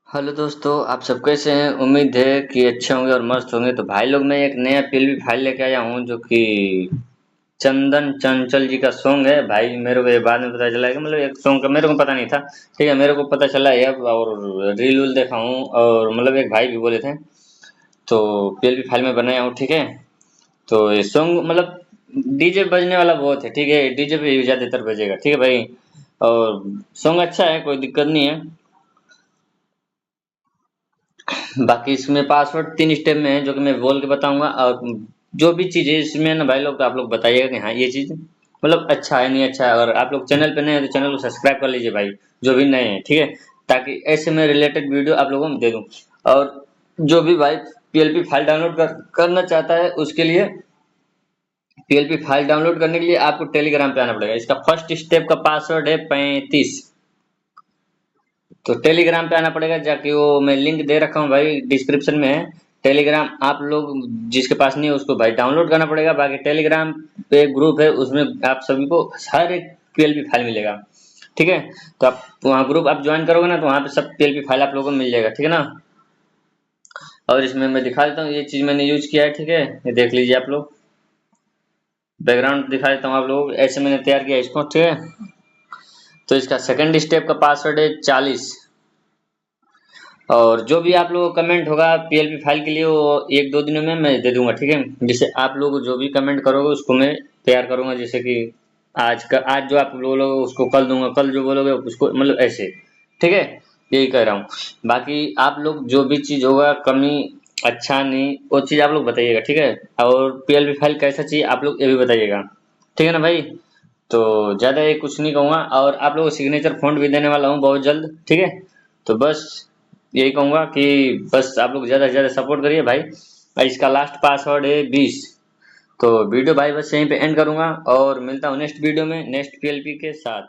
Hello दोस्तों, आप सब कैसे हैं? उम्मीद है कि अच्छे होंगे और मस्त होंगे। तो भाई लोग, मैं एक नया पीएलबी फाइल लेके आया हूँ जो कि चंदन चंचल जी का सॉन्ग है। भाई मेरे को ये बाद में पता चला है कि मतलब एक सॉन्ग का मेरे को पता नहीं था। ठीक है, मेरे को पता चला है अब, और रील उल देखा हूँ और मतलब एक भाई भी बोले थे, तो पीएलबी फाइल में बनाया हूँ। ठीक है, तो ये सॉन्ग मतलब डीजे बजने वाला बहुत है। ठीक है, डीजे पे ज्यादातर बजेगा। ठीक है भाई, और सॉन्ग अच्छा है, कोई दिक्कत नहीं है। बाकी इसमें पासवर्ड 3 स्टेप में है जो कि मैं बोल के बताऊंगा, और जो भी चीज़ है इसमें ना भाई लोग, तो आप लोग बताइएगा कि हाँ ये चीज़ मतलब अच्छा है नहीं अच्छा है। अगर आप लोग चैनल पे नए हैं तो चैनल को सब्सक्राइब कर लीजिए भाई, जो भी नए हैं। ठीक है, ताकि ऐसे में रिलेटेड वीडियो आप लोगों को दे दूँ। और जो भी भाई पीएलपी फाइल डाउनलोड करना चाहता है उसके लिए, पीएलपी फाइल डाउनलोड करने के लिए आपको टेलीग्राम पे आना पड़ेगा। इसका फर्स्ट स्टेप का पासवर्ड है 35। तो टेलीग्राम पे आना पड़ेगा, जाके वो मैं लिंक दे रखा हूँ भाई, डिस्क्रिप्शन में है। टेलीग्राम आप लोग जिसके पास नहीं है उसको भाई डाउनलोड करना पड़ेगा। बाकी टेलीग्राम पे ग्रुप है, उसमें आप सभी को हर एक पीएलपी फाइल मिलेगा। ठीक है, तो आप वहाँ ग्रुप आप ज्वाइन करोगे ना, तो वहाँ पे सब पीएलपी फाइल आप लोगों को मिल जाएगा। ठीक है ना, और इसमें मैं दिखा देता हूँ ये चीज़ मैंने यूज किया है। ठीक है, ये देख लीजिए आप लोग, बैकग्राउंड दिखा देता हूँ आप लोग, ऐसे मैंने तैयार किया इसको। ठीक है, तो इसका सेकंड स्टेप का पासवर्ड है 40। और जो भी आप लोगों को कमेंट होगा पीएलपी फाइल के लिए, वो 1-2 दिनों में मैं दे दूंगा। ठीक है, जैसे आप लोग जो भी कमेंट करोगे उसको मैं तैयार करूंगा। जैसे कि आज जो आप बोलोगे उसको कल दूंगा, कल जो बोलोगे उसको, मतलब ऐसे। ठीक है, यही कह रहा हूँ। बाकी आप लोग जो भी चीज़ होगा कमी, अच्छा नहीं, वो चीज़ आप लोग बताइएगा। ठीक है, और पीएलपी फाइल कैसा चाहिए आप लोग ये भी बताइएगा। ठीक है ना भाई, तो ज़्यादा ये कुछ नहीं कहूँगा, और आप लोगों को सिग्नेचर फॉन्ट भी देने वाला हूँ बहुत जल्द। ठीक है, तो बस यही कहूँगा कि बस आप लोग ज़्यादा से ज़्यादा सपोर्ट करिए भाई। और इसका लास्ट पासवर्ड है 20। तो वीडियो भाई बस यहीं पे एंड करूँगा, और मिलता हूँ नेक्स्ट वीडियो में नेक्स्ट पीएलपी के साथ।